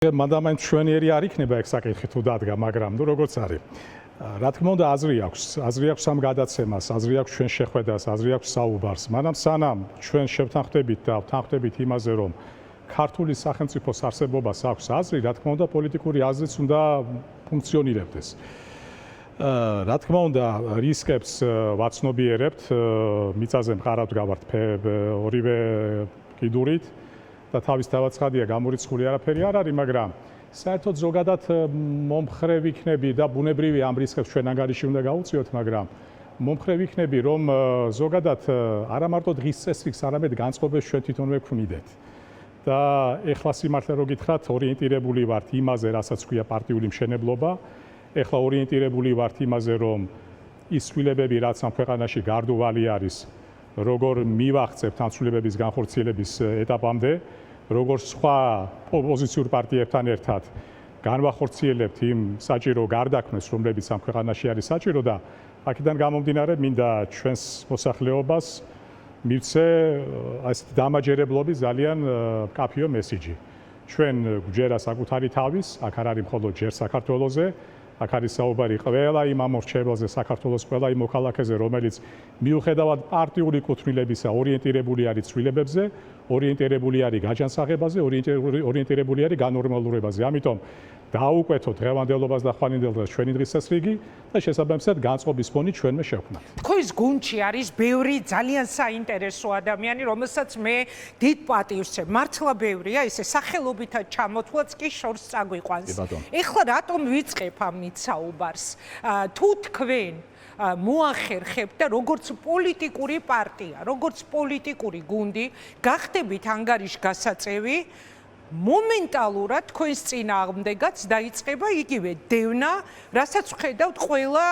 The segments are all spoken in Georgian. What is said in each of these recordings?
მანდამაინც ჩვენიერი არ იქნება ეგ საკითხი თუ დადგა, მაგრამ ნუ როგორც არის. რა თქმა უნდა, აზრი აქვს ამ გადაცემას, აზრი აქვს ჩვენ შეხვედრას, აზრი აქვს საუბარს. მანამ სანამ ჩვენ შევთანხმდებით და ვთანხმდებით იმაზე, რომ ქართული სახელმწიფოს არსებობას აქვს აზრი, რა თქმა უნდა, პოლიტიკური აზრიც უნდა ფუნქციონირებდეს. რა თქმა უნდა, რისკებს ვაცნობიერებთ, მიწაზე მყარავთ გავართ ორივე კიდურით. და თავის დავაცხადია გამორიცხული არაფერი არ არის, მაგრამ საერთოდ ზოგადად მომხრე ვიქნები და ბუნებრივი ამ რისკებს ჩვენ ანგარიში უნდა გავუწიოთ, მაგრამ მომხრე ვიქნები, რომ ზოგადად არა მარტო დღის წესრიგს, არამედ განწყობებს ჩვენ თვითონვე გვქმნიდეთ. და ეხლა სიმართლე რო გითხრათ, ორიენტირებული ვართ იმაზე, რასაც ქვია პარტიული მშენებლობა. ეხლა ორიენტირებული ვართ იმაზე, რომ ის ცვლილებები, რაც ამ ქვეყანაში გარდუვალი არის, როგორ მივახცებთ ამ ცვლილებების განხორციელების ეტაპამდე, როგორ სხვა ოპოზიციურ პარტიებთან ერთად განვახორციელებთ იმ საჭირო გარდაქმნას, რომლებიც ამ ქვეყანაში არის საჭირო და აქედან გამომდინარე, მინდა ჩვენს მოსახლეობას მივცე ასეთი დამაჯერებლობის ძალიან მკაფიო მესიჯი. ჩვენ გვჯერა საკუთარი თავის, აქ არ არის მხოლოდ ჯერ საქართველოზე, აქ არის საუბარი ყველა იმ ამორჩეველზე, საქართველოს ყველა იმ მოქალაქეზე, რომელიც მიუხედავად პარტიული კუთვნილებისა ორიენტირებული არის ცვლილებებზე, ორიენტირებული არის გაჯანსაღებაზე, ორიენტირებული არის განორმალურებაზე. ამიტომ დაუკვეთოთ დღევანდელობას და ხვალინდელ დღეს ჩვენი დღის წესრიგი და შესაბამისად განწყობის ფონი ჩვენმე შევქმნათ. თქვის გუნდში არის ბევრი ძალიან საინტერესო ადამიანი, რომელსაც მე დიდ პატივს ვცემ. მართლა ბევრია, ესე სახელობითად ჩამოთვლაც კი შორს წაგვიყვანს. ეხლა რატომ ვიწყებ ამით საუბარს? თუ თქვენ მოახერხებთ და როგორც პოლიტიკური პარტია, როგორც პოლიტიკური გუნდი, გახდებით ანგარიშ გასაწევი, მომენტალურად თქვენს წინააღმდეგაც დაიწყება იგივე დევნა, რასაც ვხედავთ ყველა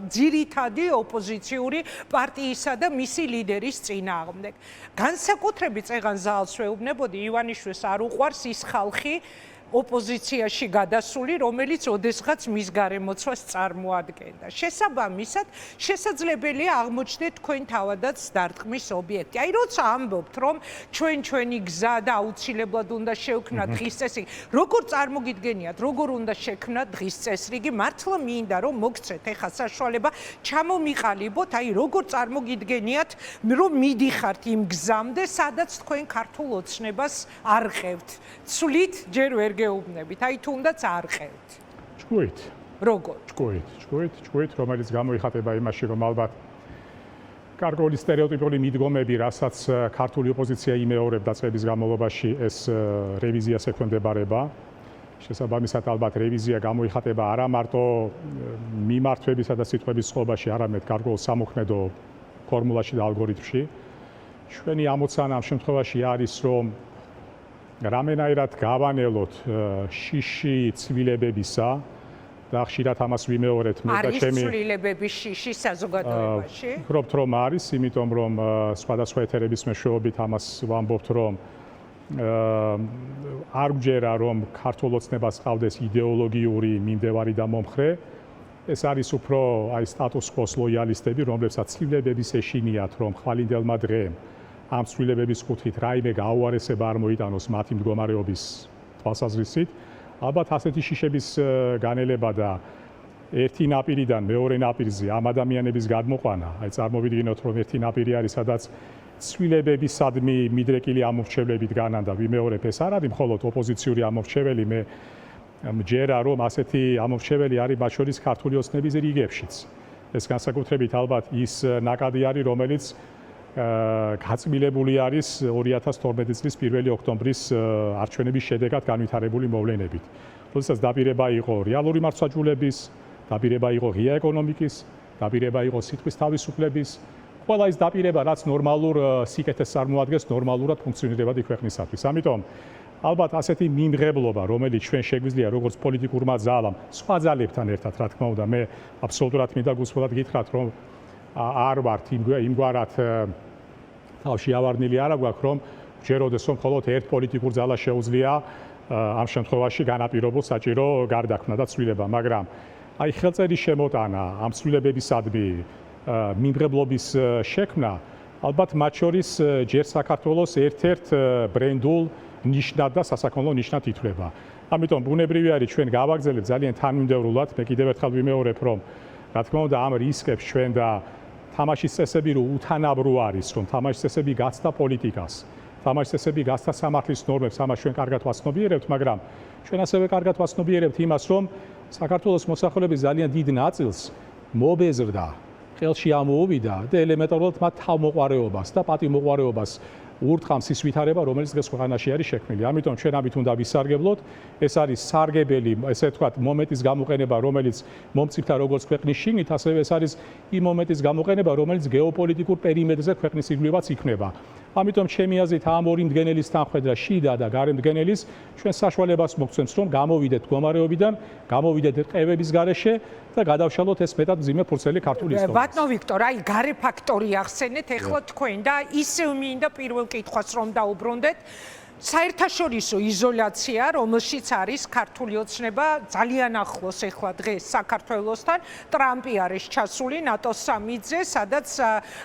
ძირითადი ოპოზიციური პარტიისა და მისი ლიდერის წინააღმდეგ. განსაკუთრებით წეღან ზალს ვეუბნებოდი, ივანიშვილს არ უყვარს ის ხალხი ოპოზიციაში გადასული, რომელიც ოდესღაც მის გარემოცვას წარმოადგენდა. შესაბამისად, შესაძლებელია აღმოჩნდეთ თქვენ თავადაც დარტყმის ობიექტი. აი, როცა ამბობთ, რომ ჩვენი გზა და აუცილებლად უნდა შევქმნათ დღის წესრიგი, როგორ წარმოგიდგენიათ, როგორ უნდა შექმნათ დღის წესრიგი, მართლა მინდა რომ მოგცეთ ეხა საშუალება ჩამომიყალიბოთ, აი, როგორ წარმოგიდგენიათ, რომ მიდიხართ იმ გზამდე, სადაც თქვენ ქართულ ოცნებას არყევთ. ცვლით ჯერ ვერ გეუბნებით, აი თუნდაც არ ყევთ. ჭკუით. როგორ? ჭკუით, რომელიც გამოიხატება იმაში, რომ ალბათ კარგული სტერეოტიპული მიდგომები, რასაც ქართული ოპოზიცია იმეორებდა წლების განმავლობაში, ეს რევიზიას ექვემდებარება. შესაბამისად, ალბათ რევიზია გამოიხატება არა მარტო მიმართვებისა და სიტყვების წყობაში, არამედ გარკვეულ სამოქმედო ფორმულაში და ალგორითმში. ჩვენი ამოცანა ამ შემთხვევაში არის, რომ რამენაირად გავანელოთ შიში ცვლილებებისა და ხშირად ამას ვიმეორებთ მე და ჩემი არის ცვლილებების შიში საზოგადოებაში? ვფიქრობთ, რომ არის, იმიტომ რომ სხვადასხვა ეთერების მეშვეობით ამას ვამბობთ, რომ არ გვჯერა, რომ ქართულ ოცნებას ყავდეს იდეოლოგიური მიმდევარი და მომხრე. ეს არის უფრო აი სტატუს კვოს ლოიალისტები, რომლებსაც ცვლილებების ეშინიათ, რომ ხვალინდელმა დღემ ამ ცვლილებების კუთხით რაიმე გაუარესება არ მოიტანოს მათი მდგომარეობის თვალსაზრისით. ალბათ ასეთი შიშების განელება და ერთი ნაპირიდან მეორე ნაპირზე ამ ადამიანების გადმოყვანა, აი წარმოვიდგინოთ, რომ ერთი ნაპირი არის, სადაც ცვლილებებისადმი მიდრეკილი ამორჩევლებით განან და ვიმეორებ, ეს არ არის მხოლოდ ოპოზიციური ამორჩეველი, მე მჯერა, რომ ასეთი ამორჩეველი არის მათ შორის ქართული ოცნების რიგებშიც. ეს განსაკუთრებით ალბათ ის ნაკადი არის, რომელიც გაწმილებული არის 2012 წლის 1 ოქტომბრის არჩევნების შედეგად განვითარებული მოვლენებით. როდესაც დაპირება იყო რეალური მართლმსაჯულების, დაპირება იყო ღია ეკონომიკის, დაპირება იყო სიტყვის თავისუფლების, ყველა ის დაპირება, რაც ნორმალურ სიკეთეს წარმოადგენს ნორმალურად ფუნქციონირებადი ქვეყნისათვის. ამიტომ ალბათ ასეთი მიმღებლობა, რომელიც ჩვენ შეგვიძლია როგორც პოლიტიკურმა ძალამ, სხვა ძალებთან ერთად, რა თქმა უნდა, მე აბსოლუტურად მინდა გულწრფელად გითხრათ, რომ არ ვართ იმგვარად თავში ავარნილი არა გვაქვს, რომ ჯეროდეს რომ მხოლოდ ერთ პოლიტიკურ ძალას შეუძლია ამ შემთხვევაში განაპირობოს საჭირო გარდაქმნა და ცვლილება, მაგრამ აი ხელწერის შემოტანა, ამ ცვლილებებისადმი მიმღებლობის შექმნა ალბათ მათ შორის ჯერ საქართველოს ერთ-ერთ ბრენდულ ნიშნად და სასაქონლო ნიშნად ითვლება. ამიტომ ბუნებრივი არის ჩვენ გავაგრძელებთ ძალიან თანმიმდევრულად. მე კიდევ ერთხელ ვიმეორებ, რომ რა თქმა უნდა ამ რისკებს ჩვენ და თამაშის წესები რო უთანაბრო არის, რომ თამაშის წესები გაცდა პოლიტიკას, თამაშის წესები გაცდა სამართლის ნორმებს, ამას ჩვენ კარგად ვაცნობიერებთ, მაგრამ ჩვენ ასევე კარგად ვაცნობიერებთ იმას, რომ საქართველოს მოსახლეობის ძალიან დიდ ნაწილს მობეზრდა, ხელში ამოუვიდა და ელემენტარულად მათ თავმოყარეობას და პატივმოყარეობას ურტყამს ის ვითარება, რომელიც დღეს ქვეყანაში არის შექმნილი. ამიტომ ჩვენ ამით უნდა ვისარგებლოთ. ეს არის სარგებელი, ესე ვთქვათ, მომენტის გამოყენება, რომელიც მომწიფდა როგორც ქვეყნის შიგნით, ასევე ეს არის იმ მომენტის გამოყენება, რომელიც გეოპოლიტიკურ პერიმეტრზე ქვეყნის ირგვლივაც იქნება. ამიტომ ჩემი აზრით ამ ორი მდგენელის თანხვედრა, შიდა და გარე მდგენელის, ჩვენ საშუალებას მოგცემს, რომ გამოვიდეთ მდგომარეობიდან, გამოვიდეთ ყევების გარეშე და გადავშალოთ ეს მეტად მძიმე ფურცელი ქართული ისტორია. ბატონო ვიქტორ, აი გარე ფაქტორი ახსენეთ ახლა თქვენ და ისევ მინდა პირველ კითხვას რომ დაუბრუნდეთ. საერთაშორისო იზოლაცია, რომელშიც არის ქართული ოცნება ძალიან ახლოს ახლა დღეს საქართველოსთან, ტრამპი არის ჩასული ნატოს სამიტზე, სადაც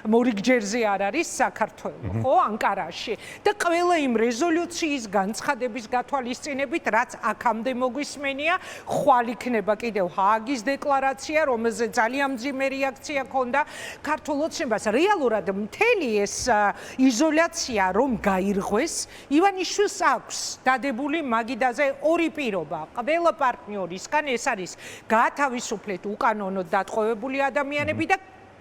მორიგჯერზე არ არის საქართველო, ხო, ანკარაში. და ყველა იმ რეზოლუციის განცხადების გათვალისწინებით, რაც აქამდე მოგვისმენია, ხვალ იქნება კიდევ ჰააგის დეკლარაცია, რომელზე ძალიან მძიმე რეაქცია ჰქონდა ქართულ ოცნებას. რეალურად მთელი ეს იზოლაცია რომ გაირღვეს, ივანიშვილს აქვს დადებული მაგიდაზე ორი პირობა. ყველა პარტნიორისგან ეს არის გაათავისუფლეთ უკანონოდ დატყვევებული ადამიანები და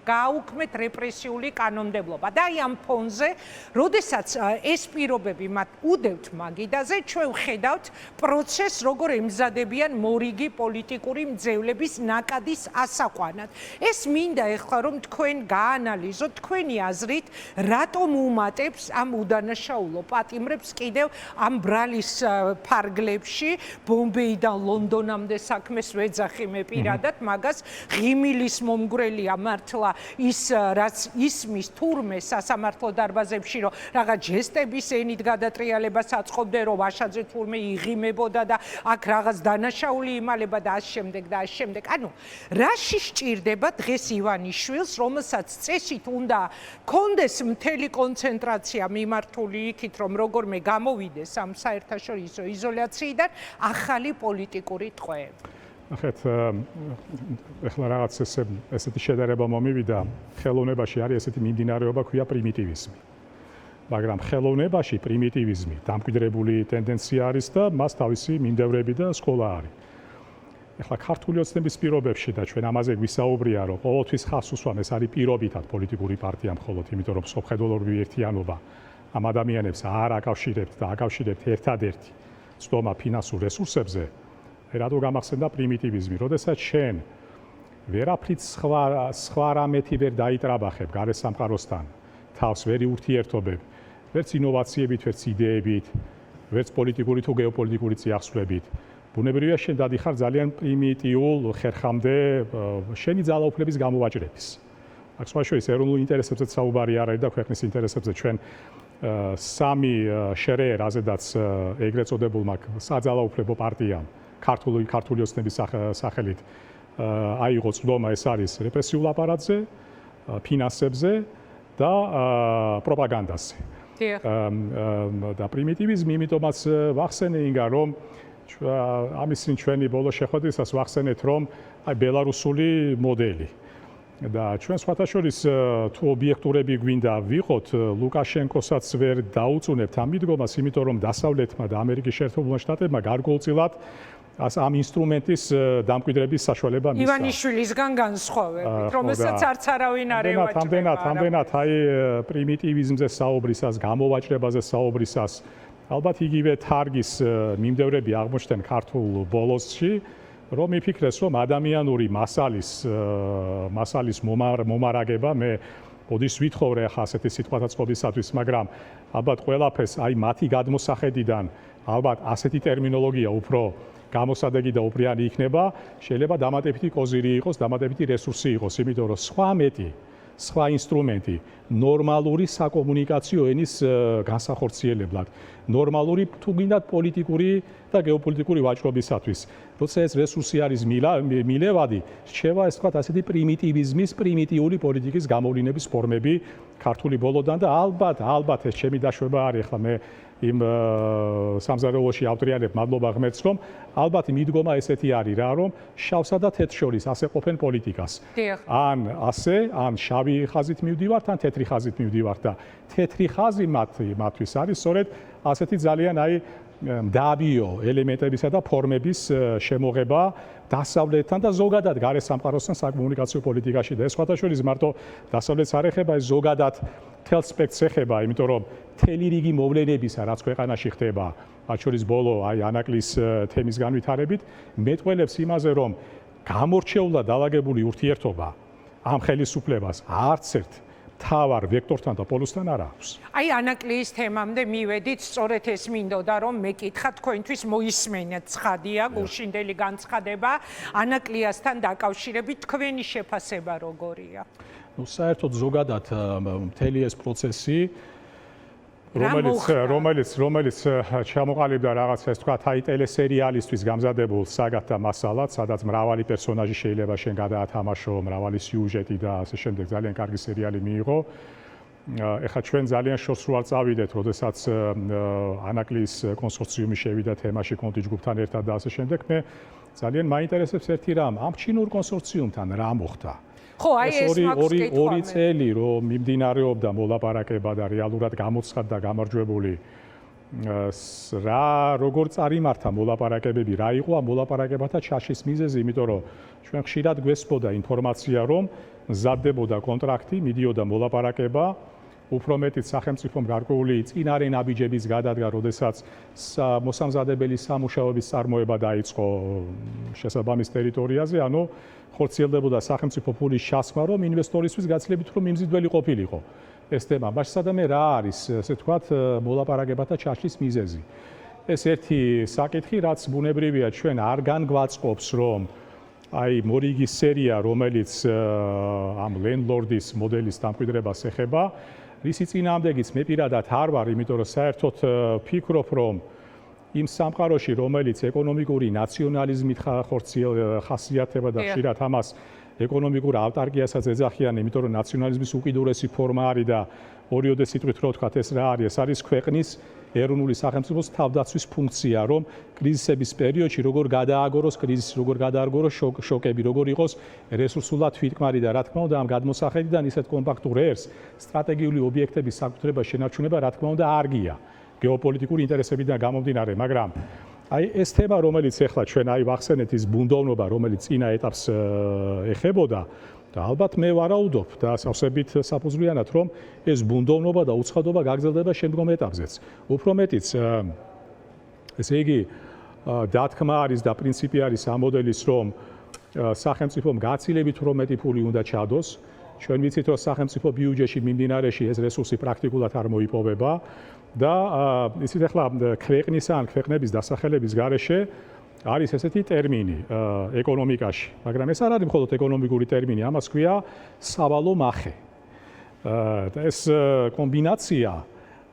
გააუქმეთ რეპრესიული კანონმდებლობა. და აი ამ ფონზე, როდესაც ეს პირობები მათ უდევთ მაგიდაზე, ჩვენ ვხედავთ პროცესს, როგორ ემზადებიან მორიგი პოლიტიკური მძევლების ნაკადის ასაყვანად. ეს მინდა ეხლა რომ თქვენ გაანალიზოთ თქვენი აზრით, რატომ უმატებს ამ უდანაშაულო პატიმრებს კიდევ ამ ბრალის ფარგლებში, ბომბეიდან ლონდონამდე საქმეს ვეძახი მე პირადად, მაგას ღიმილის მომგვრელია მართლა ის რაც ისმის თურმე სასამართლო დარბაზებში რომ რაღაც ჯესტების ენით გადატრიალება საწყობდნენ რომ ვაშაძე თურმე იღიმებოდა და აქ რაღაც დანაშაული იმალება და ამ შემდეგ. ანუ რაში სჭირდება დღეს ივანიშვილს, რომელსაც წესით უნდა კონდეს მთელი კონცენტრაცია მიმართული იქით, რომ როგორმე გამოვიდეს ამ საერთაშორისო იზოლაციიდან ახალი პოლიტიკური ტყვეები. ახეთ ეხლა რაღაც ესეთი შედარება მომივიდა, ხელოვნებაში არის ესეთი მიმდინარეობა, ქვია პრიმიტივიზმი. მაგრამ ხელოვნებაში პრიმიტივიზმი დამკვიდრებული ტენდენცია არის და მას თავისი მიმდევრები და სკოლა არის. ეხლა ქართული ოცნების პირობებში და ჩვენ ამაზე გვისაუბრია, რომ ყოველთვის ხას უსვამ, ეს არის პირობითად პოლიტიკური პარტია მხოლოდ, იმიტომ რომ სოფხედულობრივი ერთიანობა ამ ადამიანებს არ აკავშირებთ და აკავშირებთ ერთადერთი ცდომა ფინანსურ რესურსებზე. რატო გამახსენდა პრიმიტივიზმი? როდესაც შენ ვერაფრით სხვა რამეთი ვერ დაიტრაბახებ გარე სამყაროსთან, თავს ვერ ურთიერთობებ, ვერც ინოვაციებით, ვერც იდეებით, ვერც პოლიტიკური თუ გეოპოლიტიკური წიაღსვლებით. ბუნებრივია შენ დადიხარ ძალიან პრიმიტიულ ხერხამდე შენი ძალაუფლების გამოვაჭრების. აქ სხვა შორის ეროვნულ ინტერესებზეც საუბარი არ არის და ქვეყნის ინტერესებზე ჩვენ სამი შერეერ აზედაც ეგრეთ წოდებულმა საძალაუფლებო პარტიამ ქართული ოცნების სახელით აიღო წვდომა, ეს არის რეპრესიულ აპარატზე, ფინანსებზე და პროპაგანდაზე. და პრიმიტივიზმი იმიტომაც ვახსენე ინგა, რომ ამის წინ ჩვენი ბოლო შეხვედრისას ვახსენეთ, რომ აი ბელარუსული მოდელი და ჩვენ სხვათა შორის თუ ობიექტურები გვინდა ვიყოთ, ლუკაშენკოსაც ვერ დაუწუნებთ ამ მიდგომას, იმიტომ რომ დასავლეთმა და ამერიკის შეერთებულმა შტატებმა გარკვეულწილად ამ ინსტრუმენტის დამკვიდრების საშუალება მისცა. ივანიშვილისგან განსხვავებით, რომელსაც არც არავინ არ ევაჭრება. ამდენად აი პრიმიტივიზმზე საუბრისას, გამოვაჭრებაზე საუბრისას, ალბათ იგივე თარგის მიმდევრები აღმოჩნდნენ ქართულ ბოლოსში, რომ იფიქრეს, რომ ადამიანური მასალის მომარაგება, მე ოდის ვითხოვრე ახლა ასეთი სიტყვათა წყობისათვის, მაგრამ ალბათ ყველაფერს აი მათი გადმოსახედიდან, ალბათ ასეთი ტერმინოლოგია უფრო გამოსადეგი და უპრიანი იქნება, შეიძლება დამატებითი კოზირი იყოს, დამატებითი რესურსი იყოს, იმიტომ რომ სხვა ინსტრუმენტი ნორმალური საკომუნიკაციო ენის განსახორციელებლად, ნორმალური თუ გინდათ პოლიტიკური და გეოპოლიტიკური ვაჭრობისათვის. როცა ეს რესურსი არის მილევადი, რჩება ეს თქვათ ასეთი პრიმიტივიზმის, პრიმიტიული პოლიტიკის გამოვლინების ფორმები ქართული ბოლოდან და ალბათ ეს ჩემი დაშვება არის, ახლა მე იმ სამზარეულოში ავტორიანებ მადლობა ღმერთს, რომ ალბათ მიდგომა ესეთი არის რა, რომ შავსა და თეთრ შორის ასე ყოფენ პოლიტიკას. ან ასე, ან შავი ხაზით მივდივართ, ან თეთრი ხაზით მივდივართ და თეთრი ხაზი მათთვის არის სწორედ ასეთი ძალიან მდაბიო ელემენტებისა და ფორმების შემოღება დასავლეთთან და ზოგადად გარე სამყაროსთან საკომუნიკაციო პოლიტიკაში და ეს სხვათაშორის მარტო დასავლეთს არ ეხება, ეს ზოგადად მთელ სპექტრს ეხება, იმიტომ რომ მთელი რიგი მოვლენებისა, რაც ქვეყანაში ხდება, მათ შორის ბოლო ანაკლის თემის განვითარებით, მეტყველებს იმაზე, რომ გამორჩეულად დაალაგებული ურთიერთობა ამ ხელისუფლებას არც ერთ თავარ ვექტორთან და პოლუსთან არ აქვს. აი ანაკლის თემამდე მივედით, სწორედ ეს მინდოდა რომ მეკითხა თქვენთვის მოისმენთ ცხადია, გულშინდელი განცხადება ანაკლიასთან დაკავშირებით თქვენი შეფასება როგორია? ნუ საერთოდ ზოგადად მთელი ეს პროცესი რომელიც ჩამოყალიბდა რაღაცა ეს თქვა აი ტელესერიალისთვის გამზადებულ საგათ და მასალად, სადაც მრავალი პერსონაჟი შეიძლება შენ გადაათამაშო, მრავალი სიუჟეტი და ასე შემდეგ ძალიან კარგი სერიალი მიიღო. ეხლა ჩვენ ძალიან შორს რო არ წავიდეთ, როდესაც ანაკლის კონსორციუმი შევიდა თემაში კონტი ჯგუფთან ერთად და ასე შემდეგ, მე ძალიან მაინტერესებს ერთი რამ, ამ ჩინურ კონსორციუმთან რა მოხდა. ხო, აი ეს მაქვს კითხვა. ორი წელი რომ მიმდინარეობდა მოლაპარაკება და რეალურად გამოცხადდა გამარჯვებული როგორ წარიმართა მოლაპარაკებები, რა იყო ამ მოლაპარაკებათა ჩაშლის მიზეზი, იმიტომ რომ ჩვენ ხშირად გვესწოდა ინფორმაცია, რომ მზადდებოდა კონტრაქტი, მიდიოდა მოლაპარაკება, უფრო მეტიც სახელმწიფომ გარკვეული წინარე ნაბიჯების გადადგა, როდესაც მოსამზადებელი სამუშაოების წარმოება დაიწყო შესაბამის ტერიტორიაზე, ანუ ხორციელდებოდა სახელმწიფო ფულის ჩასხმა, რომ ინვესტორისთვის გაცილებით უფრო მიმზიდველი ყოფილიყო ეს თემა. მაშინ სადამე რა არის, ასე ვთქვათ, მოლაპარაკებათა ჩაშლის მიზეზი. ეს ერთი საკითხი, რაც ბუნებრივია, ჩვენ არ განგვაწყობს, რომ აი მორიგის სერია, რომელიც ამ ლენდლორდის მოდელის დამკვიდრებას ეხება, რისი წინააღმდეგიც მე პირადად არ ვარ, იმიტომ რომ საერთოდ ფიქრობ, რომ იმ სამყაროში, რომელიც ეკონომიკური ნაციონალიზმით ხასიათდება და ხშირად ამას ეკონომიკურ ავტარკიასაც ეძახიან, იმიტომ რომ ნაციონალიზმის უკიდურესი ფორმა არის და ორიოდე სიტყვით რო ვთქვათ, ეს რა არის? ეს არის ქვეყნის ეროვნული სახელმწიფოს თავდაცვის ფუნქცია, რომ კრიზისების პერიოდში როგორ გადააგოროს კრიზისი, როგორ გადააგოროს შოკები, როგორ იყოს რესურსულად თვითკმარი და რა თქმა უნდა ამ გადმოსახედიდან ისეთ კომპაქტურ ერს სტრატეგიული ობიექტების საკუთრება შენარჩუნება რა თქმა უნდა არ გია. გეოპოლიტიკური ინტერესებიდან გამომდინარე, მაგრამ აი ეს თემა, რომელიც ახლა ჩვენ ვახსენეთ, ის ბუნდოვნობა, რომელიც წინა ეტაპს ეხებოდა და ალბათ მე ვარაუდობ და სავსებით საფუძვლიანად, რომ ეს ბუნდოვნობა და უცხადობა გაგრძელდება შემდგომ ეტაპზეც. უფრო მეტიც, ესე იგი, დათქმა არის და პრინციპი არის ამ მოდელის, რომ სახელმწიფომ გაცილებით უფრო მეტი ფული უნდა ჩადოს. ჩვენ ვიცით, რომ სახელმწიფო ბიუჯეტში მიმდინარეში ეს რესურსი პრაქტიკულად არ მოიპოვება. და ისიც ახლა ქვეყნისა ან ქვეყნების დასახელების გარეშე არის ესეთი ტერმინი ეკონომიკაში, მაგრამ ეს არ არის მხოლოდ ეკონომიკური ტერმინი, ამას ქვია სავალო მახე. და ეს კომბინაცია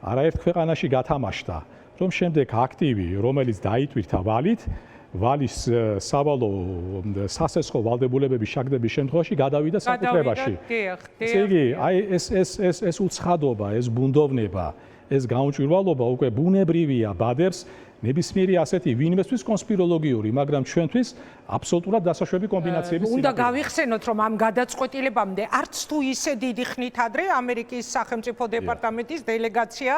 არაერთ ქვეყანაში გათამაშდა, რომ შემდეგ აქტივი, რომელიც დაიტვირთა ვალის სავალო სასესხო ვალდებულებების შეგდების შემთხვევაში გადავიდა საკუთრებაში. ესე იგი, აი ეს უცხადობა, ეს ბუნდოვნება, ეს გაუმჭვირვალობა უკვე ბუნებრივია ბადებს ნებისმიერი ასეთი ვინმესთვის კონსპიროლოგიური, მაგრამ ჩვენთვის აბსოლუტურად დასაშვები კომბინაციების უნდა გავიხსენოთ, რომ ამ გადაწყვეტილებამდე არც თუ ისე დიდი ხნით ადრე ამერიკის სახელმწიფო დეპარტამენტის დელეგაცია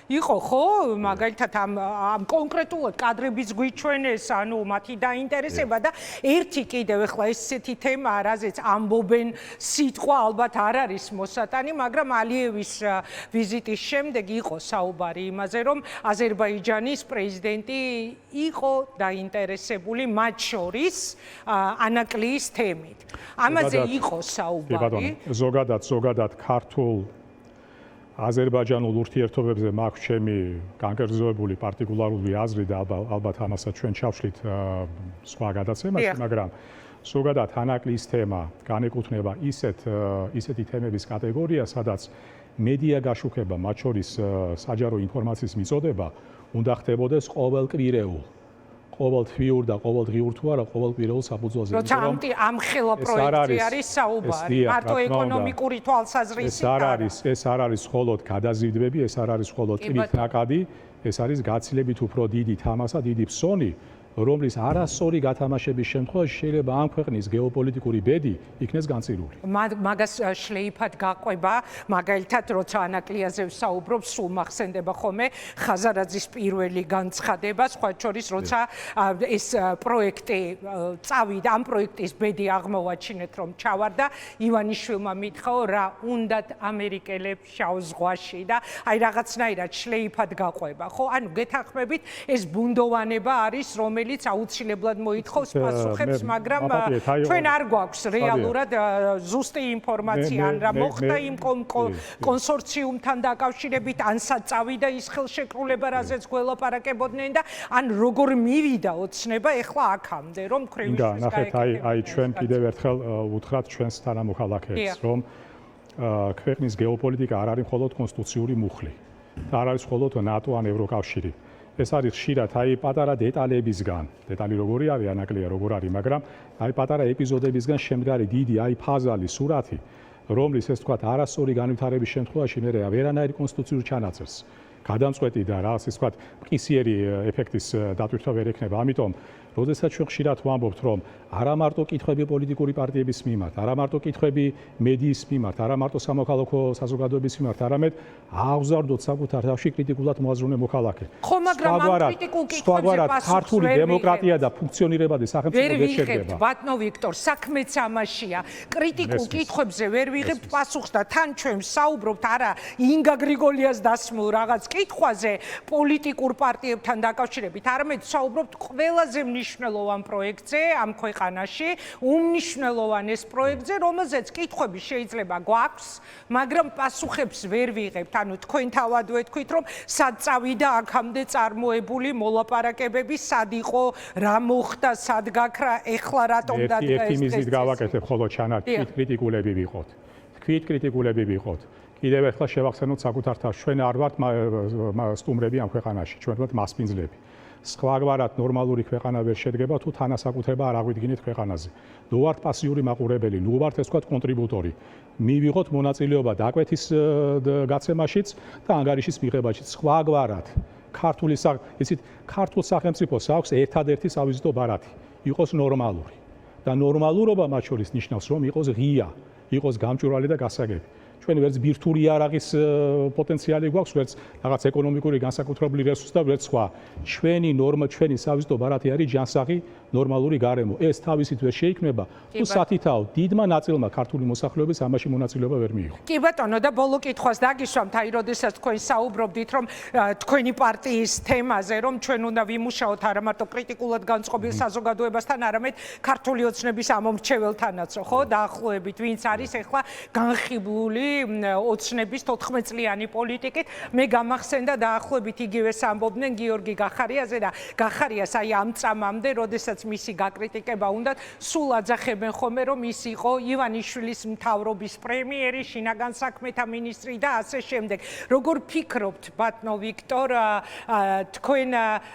იყო, ხო? მაგალითად ამ კონკრეტულად კადრების გვიჩვენეს, ანუ მათი დაინტერესება და ერთი კიდევ ახლა ესეთი თემა, რაზეც ამბობენ სიტყვა ალბათ არ არის მოსატანი, მაგრამ ალიევის ვიზიტის შემდეგ იყო საუბარი იმაზე, რომ აზერბაიჯანის პრეზიდენტი იყო დაინტერესებული მათ შორის ანაკლის თემით. ამაზე იყო საუბარი. ზოგადად ქართულ აზერბაიჯანულ ურთიერთობებზე მაქვს ჩემი განკერძოებული პარტიკულარული აზრი და ალბათ ამასაც ჩვენ ჩავშლით სხვა გადაცემაში, მაგრამ ზოგადად ანაკლის თემა განეკუთვნება ისეთი თემების კატეგორიას, სადაც მედია გაშუქება, მათ შორის საჯარო ინფორმაციის მიწოდება უნდა ხდებოდეს ყოველკვირეულ ყოველთვიურ და ყოველდღიურ თუ არა ყოველკვირეულ საფუძველზე. როცა ამხელა პროექტი არის საუბარი, მარტო ეკონომიკური თვალსაზრისით ეს არ არის მხოლოდ გადაზიდვები, ეს არ არის მხოლოდ კრიტნაკადი, ეს არის გაცილებით უფრო დიდი თამასა, დიდი ფსონი, რომლის არასწორი გათამაშების შემთხვევაში შეიძლება ამ ქვეყნის გეოპოლიტიკური ბედი იქნეს განწირული. მაგას შლეიფად გაყვება, მაგალითად, როცა ანაკლიაზე ვსაუბრობ, სულ მახსენდება ხოლმე ხაზარაძის პირველი განცხადება, სხვა შორის, როცა ეს პროექტი წავიდა, ამ პროექტის ბედი აღმოვაჩინეთ, რომ ჩავარდა, ივანიშვილმა მითხოვა, რა უნდათ ამერიკელებს შავ ზღვაში და აი რაღაცნაირად შლეიფად გაყვება, ხო? ანუ გეთანხმებით, ეს ბუნდოვანება არის, რომელიც აუცილებლად მოითხოვს პასუხებს, მაგრამ ჩვენ არ გვაქვს რეალურად ზუსტი ინფორმაცია, ან რა მოხდა იმ კონსორციუმთან დაკავშირებით, ან სად წავიდა ის ხელშეკრულება, რაზეც გველაპარაკებოდნენ და ან როგორ მივიდა ოცნება ახლა აქამდე, რომ ქვრივიშვილს გაეკეთებინა. აი ჩვენ კიდევ ერთხელ უთხრათ ჩვენს თანამოქალაქეებს, რომ ქვეყნის გეოპოლიტიკა არ არის მხოლოდ კონსტიტუციური მუხლი და არ არის მხოლოდ ნატო ან ევროკავშირი. ეს არის ხშირად აი პატარა დეტალებისგან, დეტალი როგორი არის, ანაკლია როგორ არის, მაგრამ აი პატარა ეპიზოდებისგან შემდგარი დიდი აი ფაზალი სურათი, რომლის ეს თქვა არასწორი განვითარების შემთხვევაში მე ვერანაირი კონსტიტუციურ ჩანაწერს გადამწყვეტი და რაღაც ის თქვა მყისიერი ეფექტის დატვირთვა ვერ ექნება. ამიტომ როდესაც ჩვენ ხშირად ვამბობთ, რომ არა მარტო კითხვები პოლიტიკური პარტიების მიმართ, არა მარტო კითხვები მედიის მიმართ, არა მარტო სამოქალაქო საზოგადოების მიმართ, არამედ აღზარდოთ საკუთარ თავში კრიტიკულად მოაზროვნე მოქალაქე. ხო, მაგრამ ამ კრიტიკულ კითხვებზე პასუხს ქართული დემოკრატია და ფუნქციონირებადი სახელმწიფო ვერ შედგება. ბატონო ვიქტორ, საქმეც ამაშია. კრიტიკულ კითხვებზე ვერ ვიღებთ პასუხს და თან ჩვენ საუბრობთ არა ინგა გრიგოლიას დასმულ რაღაც კითხვაზე პოლიტიკურ პარტიებთან დაკავშირებით, არამედ საუბრობთ ყველაზე მნიშვნელოვან პროექტზე ამ ქვეყანაში, უმნიშვნელოვან ეს პროექტზე, რომელზეც კითხვები შეიძლება გვაქვს, მაგრამ პასუხებს ვერ ვიღებთ. ანუ თქვენ თავადვე თქვით, რომ სად წავიდა აქამდე წარმოებული მოლაპარაკებები, სად იყო, რა მოხდა, სად გაქრა, ეხლა რატომ დადგა ეს ერთი მიზნით გავაკეთებ, ხოლო ჩანართქვით კრიტიკულები ვიყოთ. თქვით კრიტიკულები ვიყოთ. კიდევ ერთხელ შევახსენოთ საკუთარ თავს, ჩვენ არ ვართ სტუმრები ამ ქვეყანაში, ჩვენ ვართ მასპინძლები. სხვაგვარად ნორმალური ქვეყანა ვერ შედგება თუ თანასაკუთრება არ აღვიდგინეთ ქვეყანაზე. ნუ ვართ პასიური მაყურებელი, ნუ ვართ ეს ვთქვათ კონტრიბუტორი. მივიღოთ მონაწილეობა დაკვეთის გაცემაშიც და ანგარიშის მიღებაშიც. სხვაგვარად ქართულ სახელმწიფოს აქვს ერთადერთი სავიზიტო ბარათი, იყოს ნორმალური. და ნორმალურობა მათ შორის ნიშნავს, რომ იყოს ღია, იყოს გამჭვირვალე და გასაგები. ჩვენ ვერც ბირთვული იარაღის პოტენციალი გვაქვს, ვერც რაღაც ეკონომიკური განსაკუთრებული რესურსი და ვერც სხვა. ჩვენი სავიზიტო ბარათი არის ჯანსაღი ნორმალური გარემო. ეს თავისით ვერ შეიქმნება, თუ სათითაო დიდმა ნაწილმა ქართული მოსახლეობის ამაში მონაწილეობა ვერ მიიღო. კი ბატონო, და ბოლო კითხვას დაგიშვამთ, აი როდესაც თქვენ საუბრობდით, რომ თქვენი პარტიის თემაზე, რომ ჩვენ უნდა ვიმუშაოთ არა მარტო კრიტიკულად განწყობილ საზოგადოებასთან, არამედ ქართული ოცნების ამომრჩეველთანაც, ხო, დაახლოებით, ვინც არის ახლა განხიბლული ოცნების 14 წლიანი პოლიტიკით. მე გამახსენდა დაახლოებით იგივეს ამბობდნენ გიორგი გახარიაზე და გახარიას აი ამ წამამდე, როდესაც მისი გაკრიტიკება უნდათ, სულ აძახებენ ხოლმე, რომ ის იყო ივანიშვილის მთავრობის პრემიერი, შინაგან საქმეთა მინისტრი და ასე შემდეგ. როგორ ფიქრობთ, ბატონო ვიქტორ, თქვენ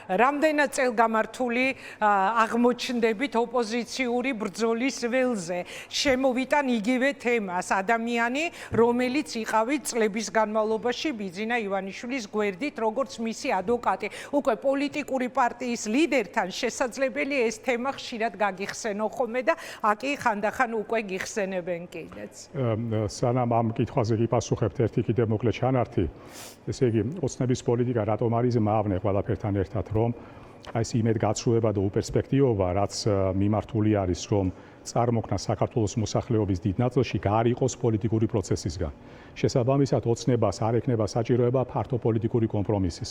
რამდენად წელგამართული აღმოჩნდებით ოპოზიციური ბრძოლის ველზე? შემოვიტან იგივე თემას, ადამიანი, რომელიც იყავით წლების განმავლობაში ბიძინა ივანიშვილის გვერდით, როგორც მისი ადვოკატი. უკვე პოლიტიკური პარტიის ლიდერთან შესაძლებელი ეს თემა ხშირად გაგიხსენო ხოლმე და აკი ხანდახან უკვე გიხსენებენ კიდეც. სანამ ამ კითხვაზე გიპასუხებთ, ერთი კიდევ მოკლე ჩანართი. ესე იგი, ოცნების პოლიტიკა რატომ არის მავნე ყველაფერთან ერთად, რომ აი ეს იმედგაცრუება და უპერსპექტივობა, რაც მიმართული არის, რომ წარმოქმნა საქართველოს მოსახლეობის დიდ ნაწილში გაარიყოს პოლიტიკური პროცესისგან. შესაბამისად, ოცნებას არ ექნება საჭიროება ფართო პოლიტიკური კომპრომისის.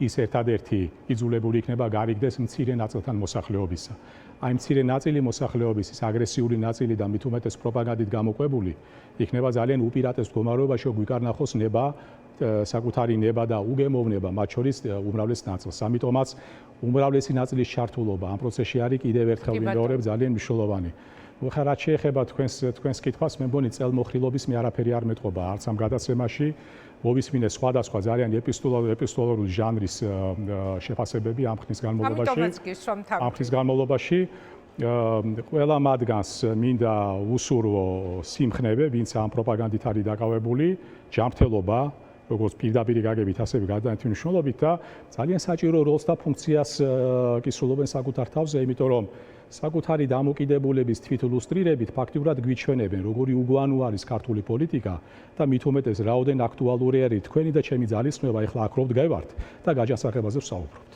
ის ერთადერთი იძულებული იქნება გარიგდეს მცირე ნაწილთან მოსახლეობისა. აი მცირე ნაწილი მოსახლეობის, ის აგრესიული ნაწილი და მით უმეტეს პროპაგანდით გამოყვებული, იქნება ძალიან უპირატეს მდგომარეობაში, გვიკარნახოს ნება, საკუთარი ნება და უგემოვნება, მათ შორის უმრავლეს ნაწილს. ამიტომაც უმრავლესი ნაწილის ჩართულობა ამ პროცესში არის კიდევ ერთხელ ვიმეორებ ძალიან მნიშვნელოვანი. ხა რაც შეეხება თქვენს კითხვას, მე მგონი წელმოხილობის მე არაფერი არ მეტყობა არც ამ გადაცემაში, მოვისმინე სხვადასხვა ძალიან ეპისტოლარული ჟანრის შეფასებები ამ ხნის განმავლობაში. ყველა მათგანს მინდა უსურვო სიმხნევე, ვინც ამ პროპაგანდით არის დაკავებული, ჯანმრთელობა, როგორც პირდაპირი გაგებით, ასევე გადაერთი მნიშვნელობით და ძალიან საჭირო როლს და ფუნქციას კისრულობენ საკუთარ თავზე, იმიტომ რომ საკუთარი დამოკიდებულების თვითლუსტრირებით ფაქტიურად გვიჩვენებენ, როგორი უგვანო არის ქართული პოლიტიკა და მით უმეტეს რაოდენ აქტუალური არის თქვენი და ჩემი ძალისხმევა, ეხლა აქ რო ვდგევართ და გაჯანსაღებაზე ვსაუბრობთ.